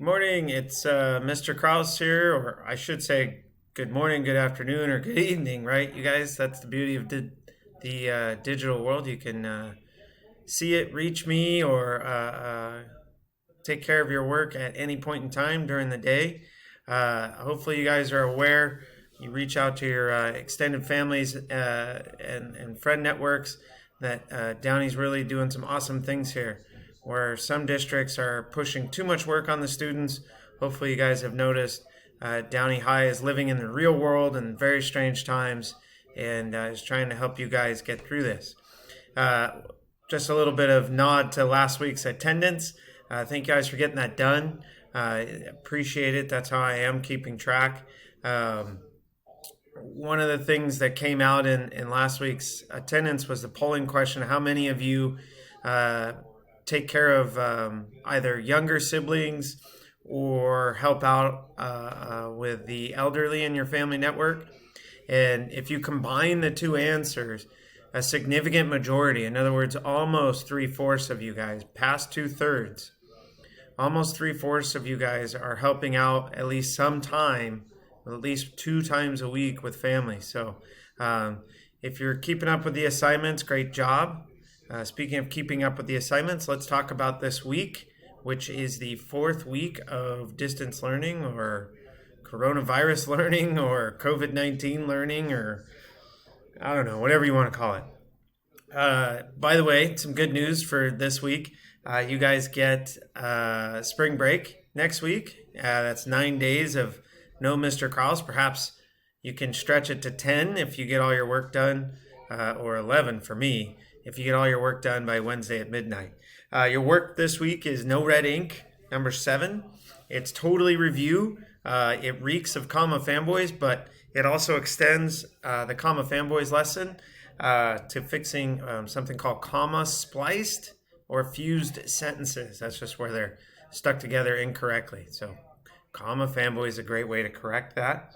Good morning. It's Mr. Kraus here, or I should say good morning, good afternoon, or good evening, right? You guys, that's the beauty of the digital world. You can see it, reach me, or take care of your work at any point in time during the day. Hopefully, you guys are aware. You reach out to your extended families and friend networks that Downey's really doing some awesome things here. Where some districts are pushing too much work on the students. Hopefully, you guys have noticed Downey High is living in the real world in very strange times and is trying to help you guys get through this. Just a little bit of nod to last week's attendance. Thank you guys for getting that done. Appreciate it. That's how I am keeping track. One of the things that came out in last week's attendance was the polling question. How many of you take care of either younger siblings or help out with the elderly in your family network? And if you combine the two answers, a significant majority, in other words, almost 3/4 of you guys, past 2/3, almost 3/4 of you guys are helping out at least sometime, at least 2 times a week with families. So if you're keeping up with the assignments, great job. Speaking of keeping up with the assignments, let's talk about this week, which is the 4th week of distance learning or coronavirus learning or COVID-19 learning, or I don't know, whatever you want to call it. By the way, some good news for this week. You guys get spring break next week. That's 9 days of no Mr. Kraus. Perhaps you can stretch it to 10 if you get all your work done, or 11 for me, if you get all your work done by Wednesday at midnight. Your work this week is No Red Ink, number 7. It's totally review. It reeks of Comma Fanboys, but it also extends the Comma Fanboys lesson to fixing something called comma spliced or fused sentences. That's just where they're stuck together incorrectly. So Comma Fanboy is a great way to correct that.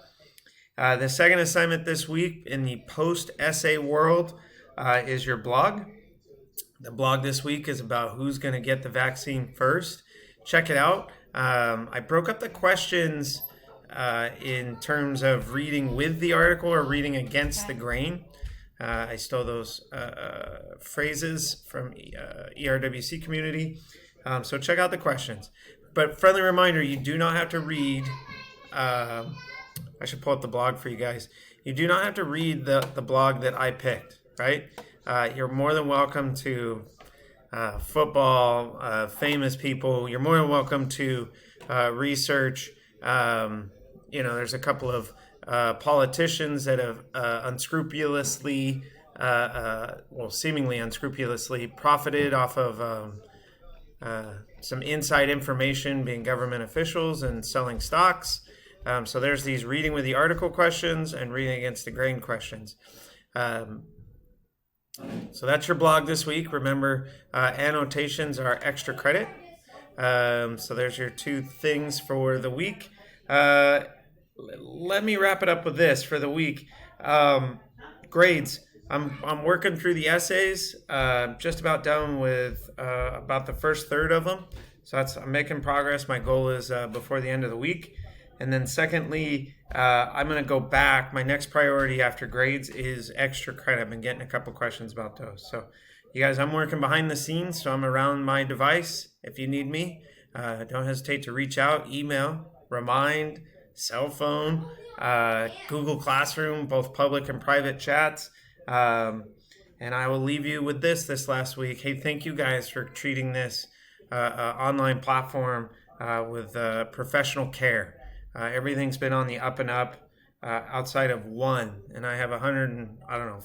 The second assignment this week in the post-essay world is your blog. The blog this week is about who's going to get the vaccine first. Check it out. I broke up the questions in terms of reading with the article or reading against the grain. I stole those phrases from ERWC community. So check out the questions. But friendly reminder, you do not have to read. I should pull up the blog for you guys. You do not have to read the blog that I picked, right? You're more than welcome to football, famous people. You're more than welcome to research. There's a couple of politicians that have unscrupulously, seemingly unscrupulously profited off of some inside information, being government officials and selling stocks. So there's these reading with the article questions and reading against the grain questions. So that's your blog this week. Remember, annotations are extra credit. So there's your 2 things for the week. Let me wrap it up with this for the week. Grades. I'm working through the essays. Just about done with about the first third of them. So I'm making progress. My goal is before the end of the week. And then secondly, I'm going to go back. My next priority after grades is extra credit. I've been getting a couple questions about those. So you guys, I'm working behind the scenes, so I'm around my device. If you need me, don't hesitate to reach out, email, remind, cell phone, Google Classroom, both public and private chats. And I will leave you with this last week. Hey, thank you guys for treating this online platform with professional care. Everything's been on the up and up outside of one, and I have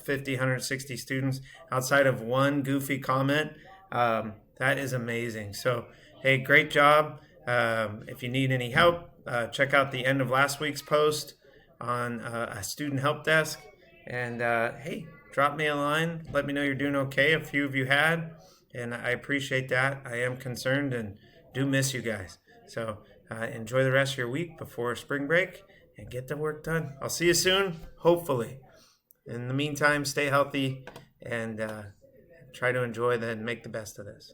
50, 160 students. Outside of one goofy comment, that is amazing. So, hey, great job. If you need any help, check out the end of last week's post on a student help desk. And hey, drop me a line. Let me know you're doing okay. A few of you had, and I appreciate that. I am concerned and do miss you guys. So enjoy the rest of your week before spring break and get the work done. I'll see you soon, hopefully. In the meantime, stay healthy and try to enjoy and make the best of this.